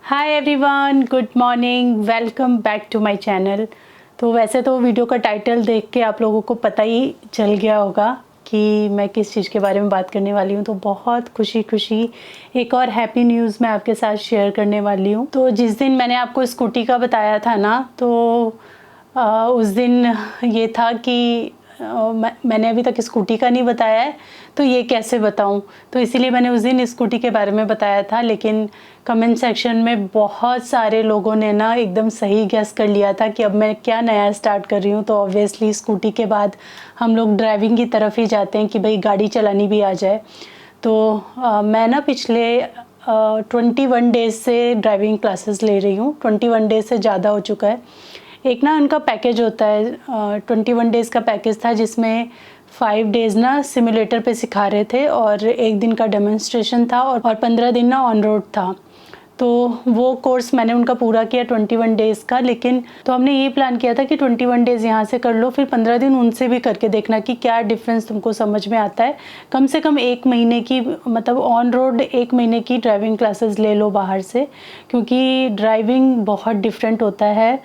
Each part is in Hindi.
Hi everyone, good morning, welcome back to my channel. तो वैसे तो वीडियो का टाइटल देख के आप लोगों को पता ही चल गया होगा कि मैं किस चीज़ के बारे में बात करने वाली हूँ। तो बहुत खुशी एक और हैप्पी न्यूज़ मैं आपके साथ शेयर करने वाली हूँ। तो जिस दिन मैंने आपको स्कूटी का बताया था ना, तो उस दिन ये था कि मैंने अभी तक स्कूटी का नहीं बताया है, तो ये कैसे बताऊं। तो इसीलिए मैंने उस दिन स्कूटी के बारे में बताया था, लेकिन कमेंट सेक्शन में बहुत सारे लोगों ने ना एकदम सही गेस कर लिया था कि अब मैं क्या नया स्टार्ट कर रही हूँ। तो ऑब्वियसली स्कूटी के बाद हम लोग ड्राइविंग की तरफ ही जाते हैं कि भाई गाड़ी चलानी भी आ जाए। तो मैं ना पिछले 21 डेज़ से ड्राइविंग क्लासेस ले रही हूँ। 21 डेज़ से ज़्यादा हो चुका है। एक ना उनका पैकेज होता है, 21 डेज़ का पैकेज था, जिसमें 5 डेज़ ना सिमुलेटर पे सिखा रहे थे और 1 दिन का डेमोन्स्ट्रेशन था और 15 दिन ना ऑन रोड था। तो वो कोर्स मैंने उनका पूरा किया 21 डेज़ का। लेकिन तो हमने ये प्लान किया था कि 21 डेज़ यहाँ से कर लो, फिर 15 दिन उनसे भी करके देखना कि क्या डिफरेंस तुमको समझ में आता है। कम से कम 1 महीने की, मतलब ऑन रोड 1 महीने की ड्राइविंग क्लासेस ले लो बाहर से, क्योंकि ड्राइविंग बहुत डिफरेंट होता है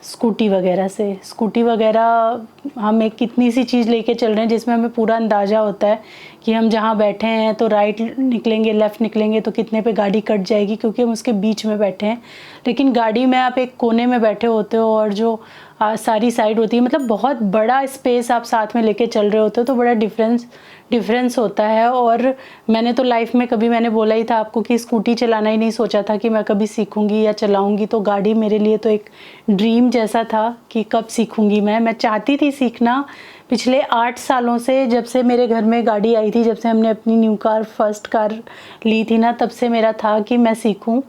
स्कूटी वगैरह से। स्कूटी वगैरह हम एक कितनी सी चीज़ लेके चल रहे हैं जिसमें हमें पूरा अंदाज़ा होता है कि हम जहाँ बैठे हैं तो राइट निकलेंगे, लेफ़्ट निकलेंगे तो कितने पे गाड़ी कट जाएगी, क्योंकि हम उसके बीच में बैठे हैं। लेकिन गाड़ी में आप एक कोने में बैठे होते हो और जो सारी साइड होती है, मतलब बहुत बड़ा स्पेस आप साथ में लेके चल रहे होते हो, तो बड़ा डिफरेंस होता है। और मैंने तो लाइफ में कभी, मैंने बोला ही था आपको कि स्कूटी चलाना ही नहीं सोचा था कि मैं कभी सीखूंगी या चलाऊंगी। तो गाड़ी मेरे लिए तो एक ड्रीम जैसा था कि कब सीखूंगी। मैं चाहती थी सीखना पिछले 8 सालों से, जब से मेरे घर में गाड़ी आई थी, जब से हमने अपनी न्यू कार, फर्स्ट कार ली थी ना, तब से मेरा था कि मैं सीखूं।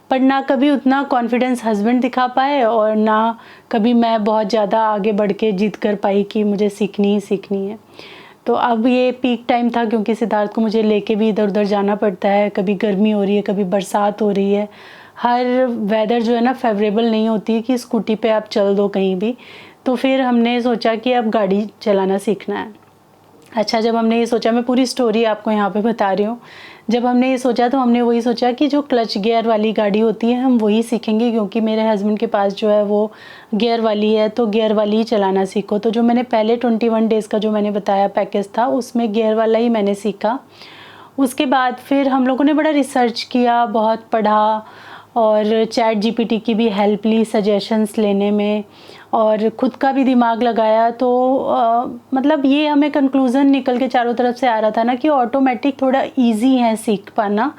पर ना कभी उतना कॉन्फिडेंस हस्बैंड दिखा पाए और ना कभी मैं बहुत ज़्यादा आगे बढ़ के जिद कर पाई कि मुझे सीखनी ही सीखनी है। तो अब ये पीक टाइम था, क्योंकि सिद्धार्थ को मुझे लेके भी इधर उधर जाना पड़ता है। कभी गर्मी हो रही है, कभी बरसात हो रही है। हर वेदर जो है ना फेवरेबल नहीं होती है कि स्कूटी पे आप चल दो कहीं भी। तो फिर हमने सोचा कि अब गाड़ी चलाना सीखना है। अच्छा, जब हमने ये सोचा, मैं पूरी स्टोरी आपको यहाँ पे बता रही हूँ। जब हमने ये सोचा तो हमने वही सोचा कि जो क्लच गियर वाली गाड़ी होती है हम वही सीखेंगे, क्योंकि मेरे हस्बैंड के पास जो है वो गियर वाली है, तो गियर वाली ही चलाना सीखो। तो जो मैंने पहले 21 डेज़ का जो मैंने बताया पैकेज था, उसमें गियर वाला ही मैंने सीखा। उसके बाद फिर हम लोगों ने बड़ा रिसर्च किया, बहुत पढ़ा और चैट जीपीटी की भी हेल्प ली सजेशंस लेने में, और ख़ुद का भी दिमाग लगाया। तो मतलब ये हमें कंक्लूज़न निकल के चारों तरफ से आ रहा था ना कि ऑटोमेटिक थोड़ा इजी है सीख पाना।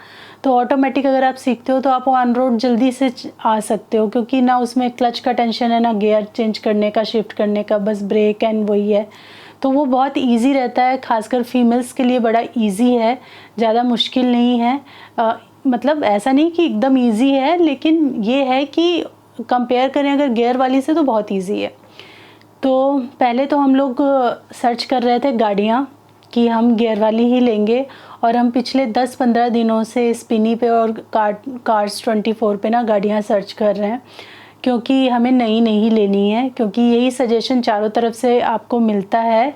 तो ऑटोमेटिक अगर आप सीखते हो तो आप ऑन रोड जल्दी से आ सकते हो, क्योंकि ना उसमें क्लच का टेंशन है, ना गियर चेंज करने का, शिफ्ट करने का, बस ब्रेक एंड वही है। तो वो बहुत इजी रहता है, खासकर फीमेल्स के लिए बड़ा इजी है, ज़्यादा मुश्किल नहीं है। मतलब ऐसा नहीं कि एकदम इजी है, लेकिन ये है कि कंपेयर करें अगर गियर वाली से तो बहुत इजी है। तो पहले तो हम लोग सर्च कर रहे थे गाड़ियाँ कि हम गियर वाली ही लेंगे, और हम पिछले 10-15 दिनों से स्पिनी पे और कार्स 24 पे ना गाड़ियाँ सर्च कर रहे हैं, क्योंकि हमें नई नहीं लेनी है। क्योंकि यही सजेशन चारों तरफ से आपको मिलता है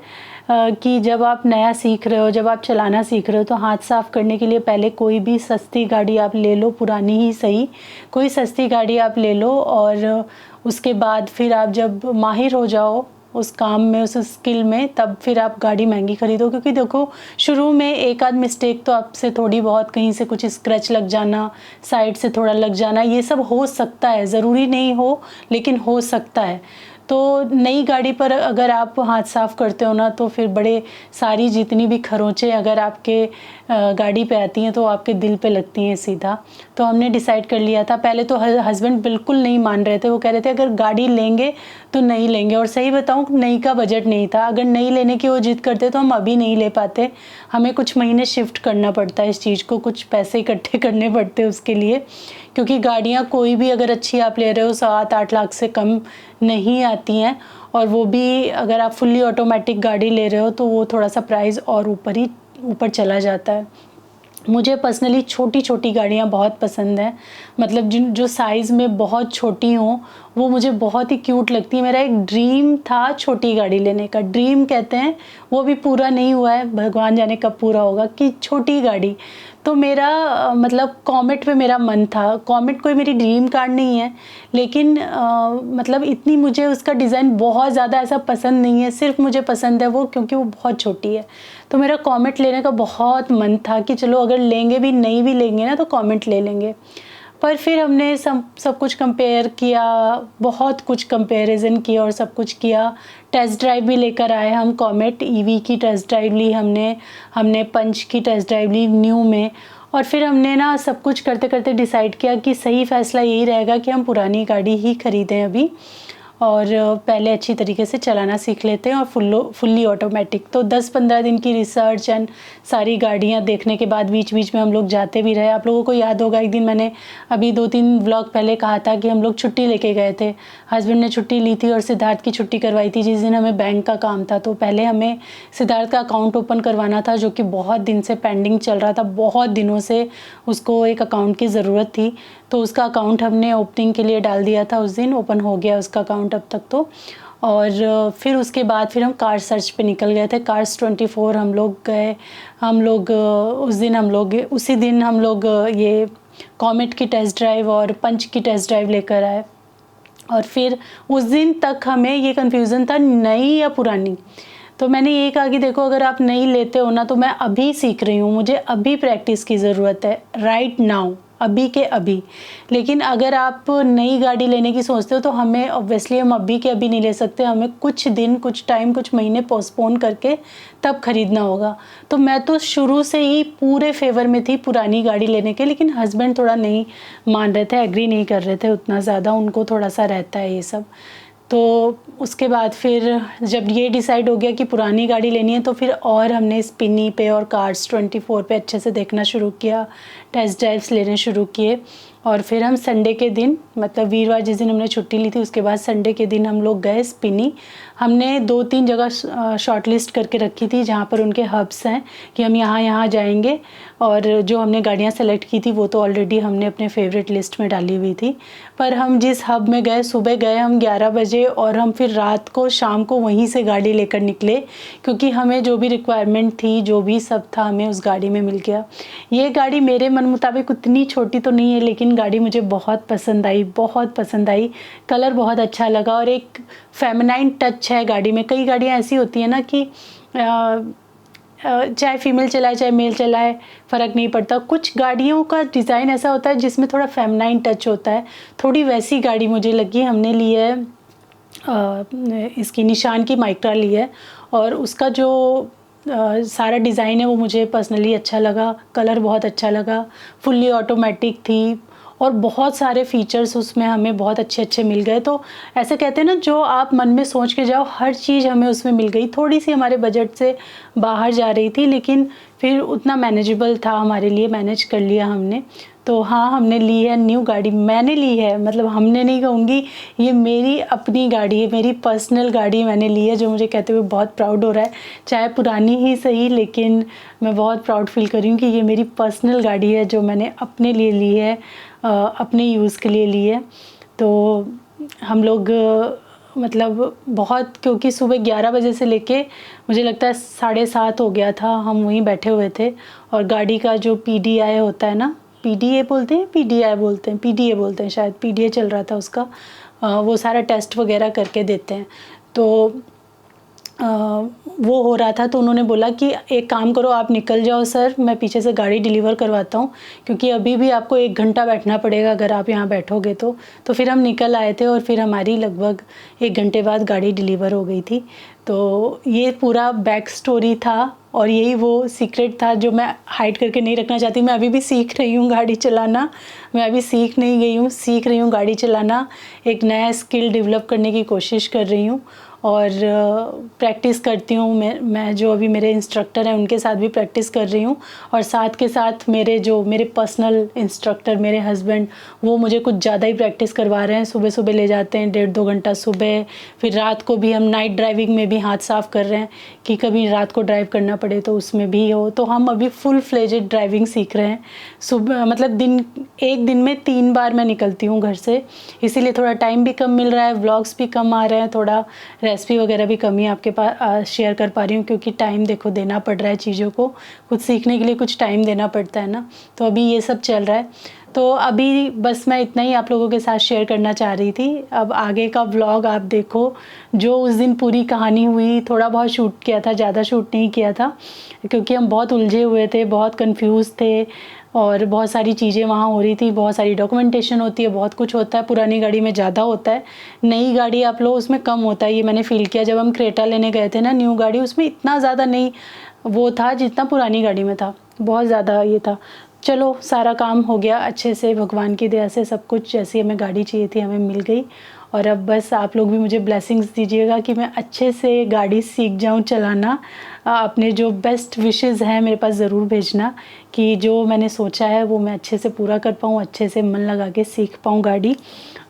कि जब आप नया सीख रहे हो, जब आप चलाना सीख रहे हो, तो हाथ साफ़ करने के लिए पहले कोई भी सस्ती गाड़ी आप ले लो, पुरानी ही सही, कोई सस्ती गाड़ी आप ले लो। और उसके बाद फिर आप जब माहिर हो जाओ उस काम में, उस स्किल में, तब फिर आप गाड़ी महंगी खरीदो। क्योंकि देखो, शुरू में एक आध मिस्टेक तो आपसे थोड़ी बहुत, कहीं से कुछ स्क्रैच लग जाना, साइड से थोड़ा लग जाना, ये सब हो सकता है, ज़रूरी नहीं हो लेकिन हो सकता है। तो नई गाड़ी पर अगर आप हाथ साफ़ करते हो ना, तो फिर बड़े सारी जितनी भी खरोंचें अगर आपके गाड़ी पे आती हैं तो आपके दिल पे लगती हैं सीधा। तो हमने डिसाइड कर लिया था। पहले तो हस्बैंड बिल्कुल नहीं मान रहे थे, वो कह रहे थे अगर गाड़ी लेंगे तो नई लेंगे। और सही बताऊँ, नई का बजट नहीं था। अगर नई लेने की वो जिद करते तो हम अभी नहीं ले पाते, हमें कुछ महीने शिफ्ट करना पड़ता है इस चीज़ को, कुछ पैसे इकट्ठे करने पड़ते हैं उसके लिए। क्योंकि गाड़ियाँ कोई भी अगर अच्छी आप ले रहे हो 7-8 लाख से कम नहीं आती हैं, और वो भी अगर आप फुल्ली ऑटोमेटिक गाड़ी ले रहे हो तो वो थोड़ा सा प्राइस और ऊपर चला जाता है। मुझे पर्सनली छोटी गाड़ियाँ बहुत पसंद हैं, मतलब जो साइज़ में बहुत छोटी हों वो मुझे बहुत ही क्यूट लगती है। मेरा एक ड्रीम था छोटी गाड़ी लेने का, ड्रीम कहते हैं, वो भी पूरा नहीं हुआ है, भगवान जाने कब पूरा होगा, कि छोटी गाड़ी। तो मेरा मतलब कॉमेट पे मेरा मन था। कॉमेट कोई मेरी ड्रीम कार नहीं है, लेकिन मतलब इतनी मुझे उसका डिज़ाइन बहुत ज़्यादा ऐसा पसंद नहीं है, सिर्फ मुझे पसंद है वो क्योंकि वो बहुत छोटी है। तो मेरा कॉमेट लेने का बहुत मन था कि चलो अगर लेंगे भी, नहीं भी लेंगे ना तो कॉमेट ले लेंगे। पर फिर हमने सब कुछ कंपेयर किया, बहुत कुछ कंपैरिजन किया और सब कुछ किया। टेस्ट ड्राइव भी लेकर आए हम, कॉमेट ईवी की टेस्ट ड्राइव ली हमने पंच की टेस्ट ड्राइव ली न्यू में। और फिर हमने ना सब कुछ करते करते डिसाइड किया कि सही फ़ैसला यही रहेगा कि हम पुरानी गाड़ी ही ख़रीदें अभी, और पहले अच्छी तरीके से चलाना सीख लेते हैं और फुल्ली ऑटोमेटिक। तो 10-15 दिन की रिसर्च एंड सारी गाड़ियाँ देखने के बाद बीच बीच में हम लोग जाते भी रहे। आप लोगों को याद होगा एक दिन मैंने अभी 2-3 व्लॉग पहले कहा था कि हम लोग छुट्टी लेके गए थे। हस्बैंड ने छुट्टी ली थी और सिद्धार्थ की छुट्टी करवाई थी जिस दिन हमें बैंक का काम था। तो पहले हमें सिद्धार्थ का अकाउंट ओपन करवाना था जो कि बहुत दिन से पेंडिंग चल रहा था, बहुत दिनों से उसको एक अकाउंट की ज़रूरत थी। तो उसका अकाउंट हमने ओपनिंग के लिए डाल दिया था, उस दिन ओपन हो गया उसका अकाउंट अब तक तो। और फिर उसके बाद फिर हम कार सर्च पे निकल गए थे। कार्स 24 हम लोग गए। उसी दिन हम लोग ये कॉमेट की टेस्ट ड्राइव और पंच की टेस्ट ड्राइव लेकर आए। और फिर उस दिन तक हमें ये कन्फ्यूज़न था नई या पुरानी। तो मैंने ये कहा कि देखो अगर आप नई लेते हो ना तो मैं अभी सीख रही हूँ, मुझे अभी प्रैक्टिस की ज़रूरत है, राइट नाउ, अभी के अभी। लेकिन अगर आप नई गाड़ी लेने की सोचते हो तो हमें ऑब्वियसली हम अभी के अभी नहीं ले सकते, हमें कुछ दिन, कुछ टाइम, कुछ महीने पोस्टपोन करके तब खरीदना होगा। तो मैं तो शुरू से ही पूरे फेवर में थी पुरानी गाड़ी लेने के, लेकिन हस्बैंड थोड़ा नहीं मान रहे थे, एग्री नहीं कर रहे थे उतना ज़्यादा, उनको थोड़ा सा रहता है ये सब। तो उसके बाद फिर जब ये डिसाइड हो गया कि पुरानी गाड़ी लेनी है तो फिर और हमने स्पिनी पे और कार्स 24 पे अच्छे से देखना शुरू किया, टेस्ट ड्राइव्स लेने शुरू किए। और फिर हम संडे के दिन, मतलब वीरवार जिस दिन हमने छुट्टी ली थी उसके बाद संडे के दिन हम लोग गए स्पिनी। हमने 2-3 जगह शॉर्ट लिस्ट करके रखी थी जहाँ पर उनके हब्स हैं कि हम यहाँ जाएंगे, और जो हमने गाड़ियाँ सेलेक्ट की थी वो तो ऑलरेडी हमने अपने फेवरेट लिस्ट में डाली हुई थी। पर हम जिस हब में गए, सुबह गए हम 11 बजे और हम फिर रात को शाम को वहीं से गाड़ी लेकर निकले, क्योंकि हमें जो भी रिक्वायरमेंट थी, जो भी सब था, हमें उस गाड़ी में मिल गया। ये गाड़ी मेरे मन मुताबिक उतनी छोटी तो नहीं है, लेकिन गाड़ी मुझे बहुत पसंद आई, बहुत पसंद आई। कलर बहुत अच्छा लगा और एक फेमिनाइन टच है गाड़ी में। कई गाड़ियाँ ऐसी होती हैं ना कि चाहे फीमेल चलाए चाहे मेल चलाए फ़र्क नहीं पड़ता। कुछ गाड़ियों का डिज़ाइन ऐसा होता है जिसमें थोड़ा फेमिनाइन टच होता है, थोड़ी वैसी गाड़ी मुझे लगी। हमने ली है इसकी निशान की माइक्रा ली है, और उसका जो सारा डिज़ाइन है वो मुझे पर्सनली अच्छा लगा, कलर बहुत अच्छा लगा, फुल्ली ऑटोमेटिक थी और बहुत सारे फीचर्स उसमें हमें बहुत अच्छे मिल गए। तो ऐसे कहते हैं ना, जो आप मन में सोच के जाओ हर चीज़ हमें उसमें मिल गई। थोड़ी सी हमारे बजट से बाहर जा रही थी, लेकिन फिर उतना मैनेजेबल था हमारे लिए, मैनेज कर लिया हमने। तो हाँ, हमने ली है न्यू गाड़ी, मैंने ली है, मतलब हमने नहीं कहूँगी, ये मेरी अपनी गाड़ी है, मेरी पर्सनल गाड़ी मैंने ली है, जो मुझे कहते हुए बहुत प्राउड हो रहा है। चाहे पुरानी ही सही, लेकिन मैं बहुत प्राउड फील कर रही हूँ कि ये मेरी पर्सनल गाड़ी है जो मैंने अपने लिए ली है, अपने यूज़ के लिए ली है। तो हम लोग मतलब बहुत, क्योंकि सुबह 11 बजे से लेके मुझे लगता है 7:30 हो गया था, हम वहीं बैठे हुए थे। और गाड़ी का जो PDI होता है ना, PDA बोलते हैं, PDI बोलते हैं, PDA बोलते हैं शायद, PDA चल रहा था उसका, वो सारा टेस्ट वगैरह करके देते हैं। तो वो हो रहा था, तो उन्होंने बोला कि एक काम करो, आप निकल जाओ सर, मैं पीछे से गाड़ी डिलीवर करवाता हूँ, क्योंकि अभी भी आपको 1 घंटा बैठना पड़ेगा अगर आप यहाँ बैठोगे तो। फिर हम निकल आए थे और फिर हमारी लगभग 1 घंटे बाद गाड़ी डिलीवर हो गई थी। तो ये पूरा बैक स्टोरी था और यही वो सीक्रेट था जो मैं हाइड करके नहीं रखना चाहती। मैं अभी भी सीख रही हूँ गाड़ी चलाना, मैं अभी सीख नहीं गई हूँ, सीख रही हूँ गाड़ी चलाना, एक नया स्किल डेवलप करने की कोशिश कर रही हूँ और प्रैक्टिस करती हूँ। मैं जो अभी मेरे इंस्ट्रक्टर हैं उनके साथ भी प्रैक्टिस कर रही हूँ, और साथ के साथ मेरे पर्सनल इंस्ट्रक्टर, मेरे हस्बैंड, वो मुझे कुछ ज़्यादा ही प्रैक्टिस करवा रहे हैं। सुबह सुबह ले जाते हैं 1.5-2 घंटा सुबह, फिर रात को भी हम नाइट ड्राइविंग में भी हाथ साफ़ कर रहे हैं कि कभी रात को ड्राइव करना पड़े तो उसमें भी हो। तो हम अभी फुल फ्लेजेड ड्राइविंग सीख रहे हैं। सुबह मतलब एक दिन में 3 बार मैं निकलती हूँ घर से, इसीलिए थोड़ा टाइम भी कम मिल रहा है, व्लॉग्स भी कम आ रहे हैं, थोड़ा रेसिपी वगैरह भी कम ही आपके पास शेयर कर पा रही हूँ, क्योंकि टाइम देखो देना पड़ रहा है चीज़ों को, कुछ सीखने के लिए कुछ टाइम देना पड़ता है ना। तो अभी ये सब चल रहा है। तो अभी बस मैं इतना ही आप लोगों के साथ शेयर करना चाह रही थी। अब आगे का व्लॉग आप देखो, जो उस दिन पूरी कहानी हुई। थोड़ा बहुत शूट किया था, ज़्यादा शूट नहीं किया था, क्योंकि हम बहुत उलझे हुए थे, बहुत कंफ्यूज थे, और बहुत सारी चीज़ें वहाँ हो रही थी, बहुत सारी डॉक्यूमेंटेशन होती है, बहुत कुछ होता है। पुरानी गाड़ी में ज़्यादा होता है, नई गाड़ी आप लो उसमें कम होता है। ये मैंने फ़ील किया जब हम क्रेटा लेने गए थे ना, न्यू गाड़ी, उसमें इतना ज़्यादा नहीं वो था जितना पुरानी गाड़ी में था, बहुत ज़्यादा ये था। चलो सारा काम हो गया अच्छे से, भगवान की दया से सब कुछ जैसी हमें गाड़ी चाहिए थी हमें मिल गई। और अब बस आप लोग भी मुझे ब्लेसिंग्स दीजिएगा कि मैं अच्छे से गाड़ी सीख जाऊं चलाना। अपने जो बेस्ट विशेस हैं मेरे पास ज़रूर भेजना, कि जो मैंने सोचा है वो मैं अच्छे से पूरा कर पाऊँ, अच्छे से मन लगा के सीख पाऊँ गाड़ी।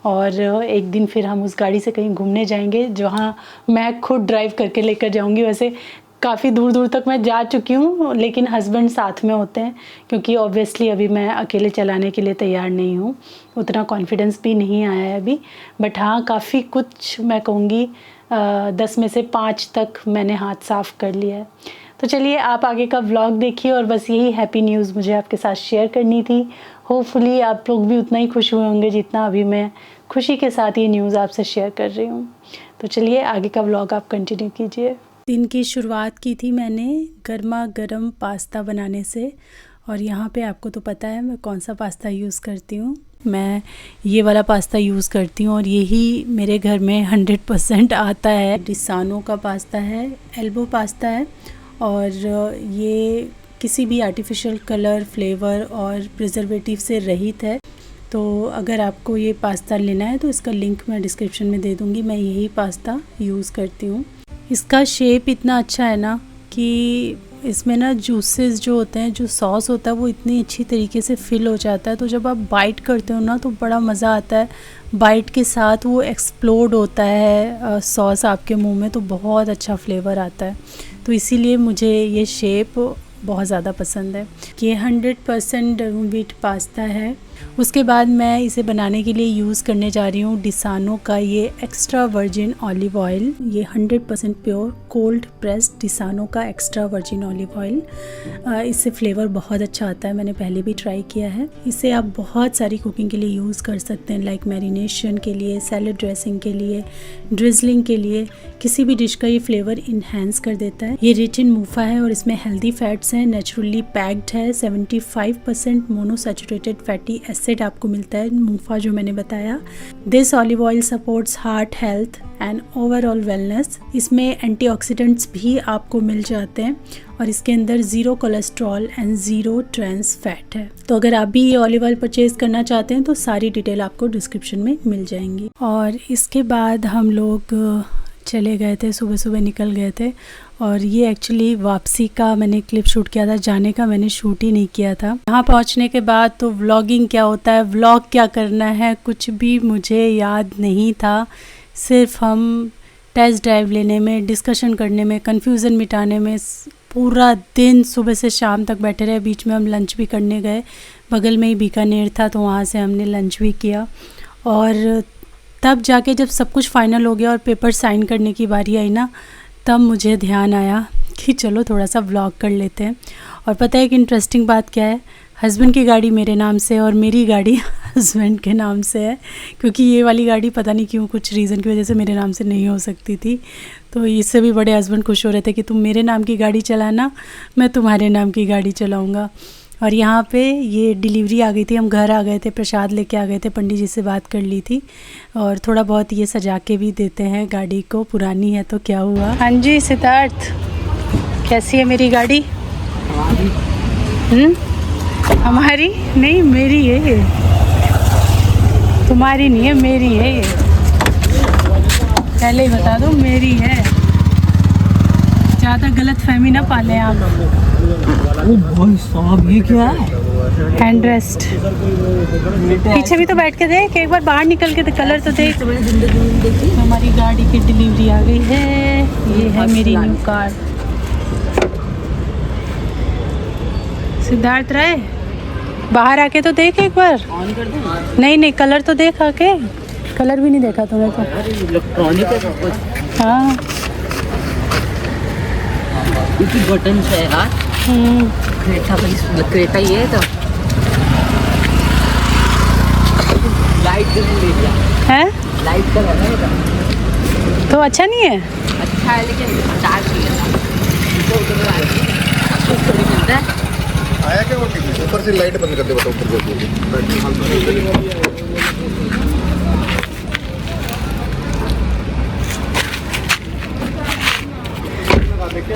और एक दिन फिर हम उस गाड़ी से कहीं घूमने जाएंगे, जहाँ मैं खुद ड्राइव करके लेकर जाऊँगी। वैसे काफ़ी दूर दूर तक मैं जा चुकी हूँ, लेकिन हस्बैंड साथ में होते हैं, क्योंकि ऑब्वियसली अभी मैं अकेले चलाने के लिए तैयार नहीं हूँ, उतना कॉन्फिडेंस भी नहीं आया है अभी। बट हाँ, काफ़ी कुछ मैं कहूँगी 10 में से 5 तक मैंने हाथ साफ़ कर लिया है। तो चलिए आप आगे का व्लॉग देखिए, और बस यही हैप्पी न्यूज़ मुझे आपके साथ शेयर करनी थी। होपफुली आप लोग भी उतना ही खुश हुए होंगे जितना अभी मैं खुशी के साथ ये न्यूज़ आपसे शेयर कर रही हूँ। तो चलिए आगे का व्लॉग आप कंटिन्यू कीजिए। दिन की शुरुआत की थी मैंने गर्मा गर्म पास्ता बनाने से, और यहाँ पे आपको तो पता है मैं कौन सा पास्ता यूज़ करती हूँ। मैं ये वाला पास्ता यूज़ करती हूँ, और यही मेरे घर में 100% आता है। डिसानो का पास्ता है, एल्बो पास्ता है, और ये किसी भी आर्टिफिशियल कलर, फ्लेवर और प्रिजर्वेटिव से रहित है। तो अगर आपको ये पास्ता लेना है तो इसका लिंक मैं डिस्क्रिप्शन में दे दूँगी। मैं यही पास्ता यूज़ करती हूँ। इसका शेप इतना अच्छा है ना कि इसमें ना जूसेस जो होते हैं, जो सॉस होता है वो इतनी अच्छी तरीके से फिल हो जाता है। तो जब आप बाइट करते हो ना तो बड़ा मज़ा आता है, बाइट के साथ वो एक्सप्लोड होता है सॉस आपके मुंह में, तो बहुत अच्छा फ्लेवर आता है। तो इसीलिए मुझे ये शेप बहुत ज़्यादा पसंद है। ये 100% व्हीट पास्ता है। उसके बाद मैं इसे बनाने के लिए यूज़ करने जा रही हूँ डिसानो का ये एक्स्ट्रा वर्जिन ऑलिव ऑयल। ये 100% प्योर कोल्ड प्रेस्ड डिसानो का एक्स्ट्रा वर्जिन ऑलिव ऑयल। इससे फ्लेवर बहुत अच्छा आता है, मैंने पहले भी ट्राई किया है। इसे आप बहुत सारी कुकिंग के लिए यूज़ कर सकते हैं, लाइक मैरिनेशन के लिए, सैलड ड्रेसिंग के लिए, ड्रिजलिंग के लिए, किसी भी डिश का ये फ्लेवर इन्हेंस कर देता है। ये रिच इन मूफा है और इसमें हेल्दी फैट्स हैं, नेचुरली पैक्ड है। 75% मोनोसैचुरेटेड फैटी एसिड आपको मिलता है मूफा जो मैंने बताया। This olive oil supports heart health and overall wellness. इसमें एंटीऑक्सीडेंट्स भी आपको मिल जाते हैं, और इसके अंदर 0 कोलेस्ट्रॉल एंड 0 ट्रांस फैट है। तो अगर आप भी ये ऑलिव ऑयल परचेज़ करना चाहते हैं तो सारी डिटेल आपको डिस्क्रिप्शन में मिल जाएंगी। और इसके बाद हम लोग चले गए थे, सुबह सुबह निकल गए थे। और ये एक्चुअली वापसी का मैंने क्लिप शूट किया था, जाने का मैंने शूट ही नहीं किया था। यहाँ पहुँचने के बाद तो व्लॉगिंग क्या होता है, व्लॉग क्या करना है, कुछ भी मुझे याद नहीं था। सिर्फ हम टेस्ट ड्राइव लेने में, डिस्कशन करने में, कन्फ्यूज़न मिटाने में पूरा दिन सुबह से शाम तक बैठे रहे। बीच में हम लंच भी करने गए, बगल में ही बीकानेर था तो वहाँ से हमने लंच भी किया। और तब जाके जब सब कुछ फाइनल हो गया और पेपर साइन करने की बारी आई ना, तब मुझे ध्यान आया कि चलो थोड़ा सा व्लॉग कर लेते हैं। और पता है कि इंटरेस्टिंग बात क्या है, हस्बैंड की गाड़ी मेरे नाम से और मेरी गाड़ी हस्बैंड के नाम से है, क्योंकि ये वाली गाड़ी पता नहीं क्यों कुछ रीज़न की वजह से मेरे नाम से नहीं हो सकती थी। तो इससे भी बड़े हस्बैंड खुश हो रहे थे कि तुम मेरे नाम की गाड़ी चलाना, मैं तुम्हारे नाम की गाड़ी चलाऊँगा। और यहाँ पे ये डिलीवरी आ गई थी, हम घर आ गए थे, प्रसाद लेके आ गए थे, पंडित जी से बात कर ली थी। और थोड़ा बहुत ये सजा के भी देते हैं गाड़ी को, पुरानी है तो क्या हुआ। हाँ जी सिद्धार्थ, कैसी है मेरी गाड़ी? हमारी नहीं, मेरी है ये, तुम्हारी नहीं है, मेरी है ये, पहले ही बता दो मेरी है, ज़्यादा गलत फहमी ना पालें आप। भाई साहब ये क्या है? Hand rest. पीछे भी तो बैठ के देख, एक बार बाहर निकल के कलर तो देख। हमारी गाड़ी की डिलीवरी आ गई है, ये है मेरी न्यू कार। सिद्धार्थ राय बाहर आके तो देख एक बार। ऑन कर दूं? नहीं नहीं, कलर तो देख आके, कलर भी नहीं देखा तूने तो। इलेक्ट्रॉनिक है सब कुछ। हाँ। इतनी बटन है यार। क्रेटा ये है तो लाइट का ले लिया है लाइट का है ना तो अच्छा नहीं है। अच्छा है लेकिन चार्ज नहीं है तो उधर कुछ थोड़ी मिलता है। आया क्या वो ऊपर से लाइट बंद कर दे बताओ ऊपर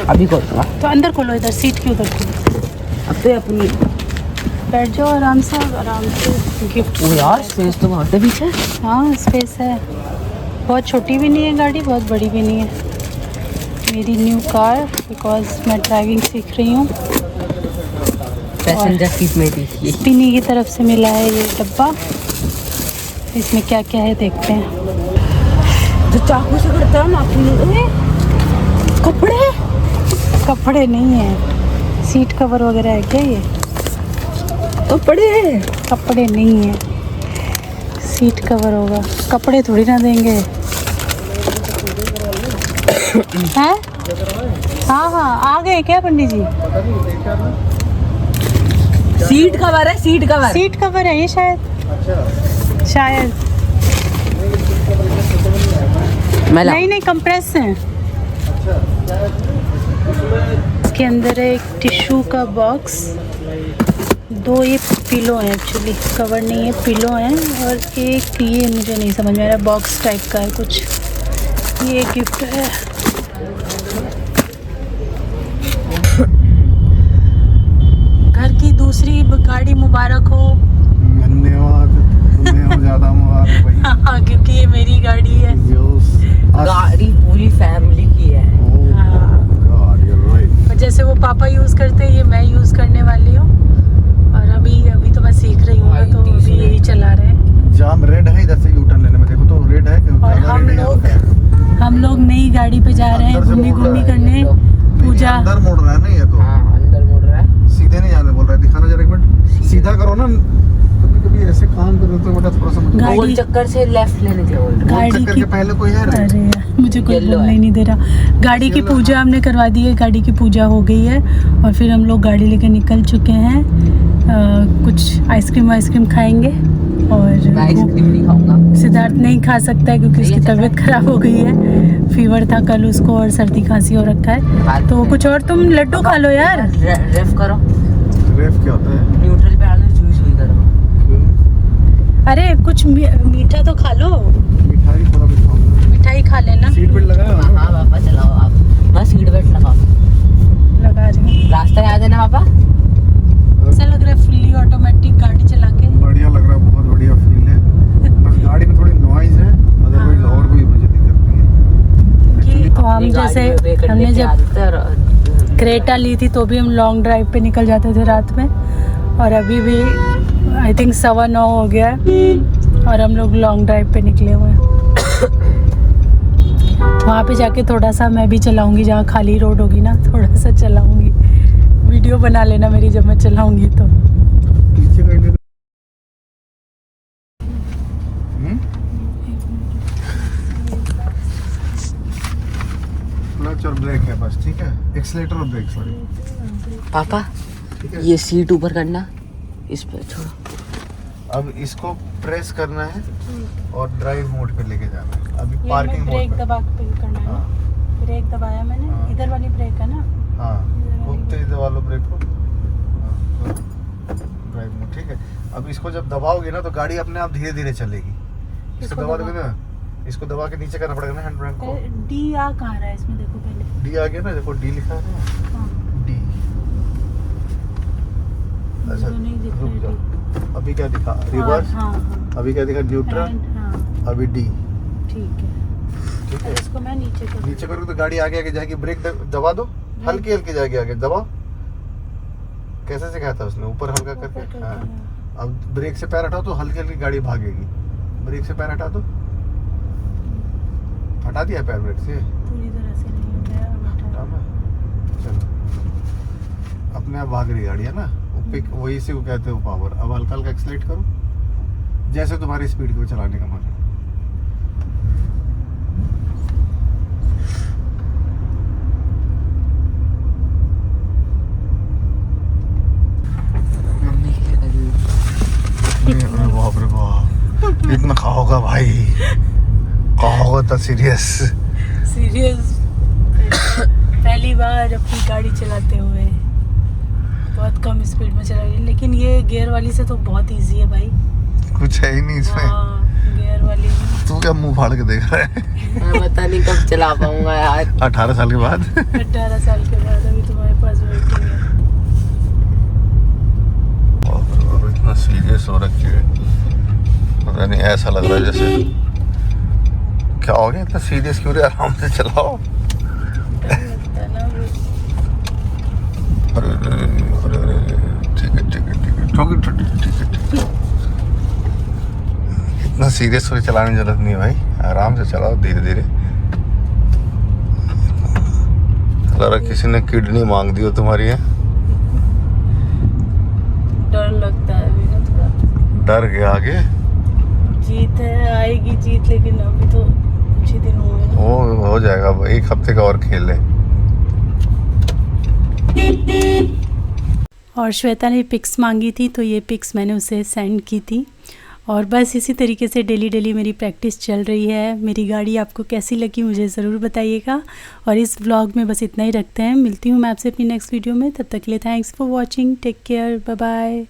अभी खोल तो अंदर खोलो, इधर सीट की उधर खोलो। अब तो अपनी बैठ जाओ आराम से, आराम से गिफ्ट। ओ यार स्पेस तो बहुत है पीछे। हाँ स्पेस है, बहुत छोटी भी नहीं है गाड़ी, बहुत बड़ी भी नहीं है। मेरी न्यू कार, बिकॉज मैं ड्राइविंग सीख रही हूँ। पैसेंजर सीट में थी ये। स्पिनी की तरफ से मिला है ये डब्बा। इसमें क्या क्या है देखते हैं। जो चाकू से करता है ना अपनी कपड़े कपड़े नहीं है, सीट कवर वगैरह है क्या ये? कपड़े कपड़े नहीं है, सीट कवर होगा। कपड़े थोड़ी ना देंगे। हैं? हाँ हाँ आ गए क्या पंडित जी? सीट कवर है, सीट कवर। सीट कवर है ये शायद। शायद नहीं नहीं कंप्रेस है। इसके अंदर है एक टिश्यू का बॉक्स, 2 ये पिलो हैं, एक्चुअली कवर नहीं है, पिलो हैं। और एक ये मुझे नहीं समझ में आ रहा, बॉक्स टाइप का है कुछ। ये गिफ्ट है। घर की दूसरी गाड़ी मुबारक हो। धन्यवाद, तुम्हें और ज्यादा मुबारक भाई। हाँ क्योंकि ये मेरी गाड़ी है। गाड़ी पूरी फैमिली की है। और जैसे वो पापा यूज़ करते हैं, ये मैं यूज़ करने वाली हूँ। और अभी तो मैं सीख रही हूँ ना, तो अभी यही चला रहे हैं। जाम रेड है इधर से यूटर्न लेने में, देखो तो रेड है कि और हम लोग नई गाड़ी पे जा रहे हैं घूमी करने। पूजा अंदर मुड़ रहा है ना ये तो। हाँ अंदर मुड़ रहा है। सीधे नहीं जाने बोल रहा है, दिखाना जरा एक मिनट। सीधा करो ना, कभी कभी ऐसे काम करो तो बेटा थोड़ा सा मुझे गोल चक्कर से लेफ्ट लेने के बोल रहा गाड़ी चक्कर की के पहले कोई है अरे यार, मुझे कोई येलो बोलने है। ही नहीं दे रहा। गाड़ी की पूजा हमने करवा दी है, गाड़ी की पूजा हो गई है। और फिर हम लोग गाड़ी लेकर निकल चुके हैं। कुछ आइसक्रीम खाएंगे। और आइसक्रीम नहीं खाऊंगा। सिद्धार्थ नहीं खा सकता है क्योंकि उसकी तबीयत खराब हो गई है। फीवर था कल उसको और सर्दी खांसी हो रखा है। तो कुछ और तुम लड्डू खा लो यार। रेफ करो। रेफ क्या होता है? न्यूट्रल पे आलू चूज हुई करो। अरे कुछ मीठा तो खा लो, मिठाई थोड़ा भी खाऊंगा। मिठाई खा लेना। सीट बेल्ट लगाया हो? हाँ पापा चलाओ आप, बस सीट बेल्ट लगाओ। लगा रही हूँ। रास्ता याद है ना पापा? ऐसा लग रहा है फुल्ली ऑटोमेटिक गाड़ी चला के। बढ़िया लग रहा है, बहुत बढ़िया फील है। बस गाड़ी में थोड़ी नॉइज है, अदरवाइज और कोई मुझे दिक्कत नहीं है। तो हम जैसे हमने जब क्रेटा ली थी तो भी हम लॉन्ग ड्राइव पे निकल जाते थे रात में। और अभी भी आई थिंक 9:15 हो गया है और हम लोग लॉन्ग ड्राइव पे निकले हुए हैं। वहाँ पे जाके थोड़ा सा मैं भी चलाऊंगी, जहाँ खाली रोड होगी ना थोड़ा सा चलाऊंगी। वीडियो बना लेना मेरी जब मैं चलाऊंगी तो। पीछे का इधर क्लच और ब्रेक है बस, ठीक है। एक्सीलेटर और ब्रेक, सॉरी। पापा ठीक है। ये सीट ऊपर करना, इस पे छोड़ो। अब इसको प्रेस करना है और ड्राइव मोड पे लेके जाना है। अभी ये पार्किंग मैं मोड ब्रेक पे। दबा के करना है ना। हाँ ब्रेक दबाया मैंने, हाँ। इधर वाली ब्रेक है ना। हाँ, खूब तेज दबा लो ब्रेक को। हाँ, ड्राइव मोड, ठीक है। अब इसको जब दबाओगे ना तो गाड़ी अपने आप धीरे धीरे चलेगी। इसको इसको दबा दबा- दोगे ना, इसको दबा के नीचे करना पड़ेगा ना हैंड ब्रेक को। डी आ कहाँ रहा है इसमें, देखो पहले। डी आ गया ना, देखो डी लिखा है ना, हाँ, डी। अच्छा मुझे नहीं दिख रुक रहा है जाओ, अभी क्या दिखा? हाँ, रिवर्स। हाँ हाँ अभी क्या दिखा? न्यूट्रल। And, हाँ अभी डी, ठीक है। ठीक है। इसको मैं नीचे कर नीचे करोगे तो गाड़ी आगे आगे जाएगी। ब्रेक दबा दो, हल्की हल्की जाएगी आगे, दबाओ। कैसे सिखाया था उसने? ऊपर हल्का करके। हाँ, अब ब्रेक से पैर हटाओ तो हल्की हल्की गाड़ी भागेगी। ब्रेक से पैर हटा दो। हटा दिया पैर ब्रेक से? पूरी तरह से नहीं हो गया, अब हटा। हटा ना। चलो, अपने आप भाग रही गाड़ी है ना। वो पिक, वही से वो कहते हो पावर। अब हल्का हल्का एक्सीलेट करो, जैसे तुम्हारी स्पीड को चलाने का मन है। अरे बाप रे बाप, इतना कहा होगा भाई, कहा होगा तो सीरियस। पहली बार अपनी गाड़ी चलाते हुए बहुत कम स्पीड में चला रही, लेकिन ये गियर वाली से तो बहुत इजी है भाई, कुछ है ही नहीं इसमें। हाँ, गियर वाली में। तू क्या मुंह फाड़ के देख रहा है? मैं पता नहीं कब चला पाऊंगा यार। 18 साल के बाद। 18 साल के बाद अभी तुम्हारे पास वेटिंग है। इतना सीरियस हो रखी है, पता नहीं, ऐसा लग रहा है जैसे क्या हो गया, इतना सीरियस क्यों रे? आराम से चलाओ। डर लगता है ना वो। अरे ठीक है ठीक है ठीक है ठीक है। इतना सीरियस होकर चलाने की जरूरत नहीं है भाई, आराम से चलाओ, धीरे धीरे। लग रहा किसी ने किडनी मांग दी हो तुम्हारी है। डर लगता है अभी ना थोड़ा। डर के आगे जीत है, आएगी जीत, लेकिन अभी तो कुछ ही दिन हुए हैं। वो हो जाएगा, एक हफ्ते का और खेल है। और श्वेता ने पिक्स मांगी थी, तो ये पिक्स मैंने उसे सेंड की थी। और बस इसी तरीके से डेली मेरी प्रैक्टिस चल रही है। मेरी गाड़ी आपको कैसी लगी मुझे ज़रूर बताइएगा। और इस व्लॉग में बस इतना ही रखते हैं। मिलती हूँ मैं आपसे अपनी नेक्स्ट वीडियो में, तब तक के लिए thanks for watching, take care, bye bye.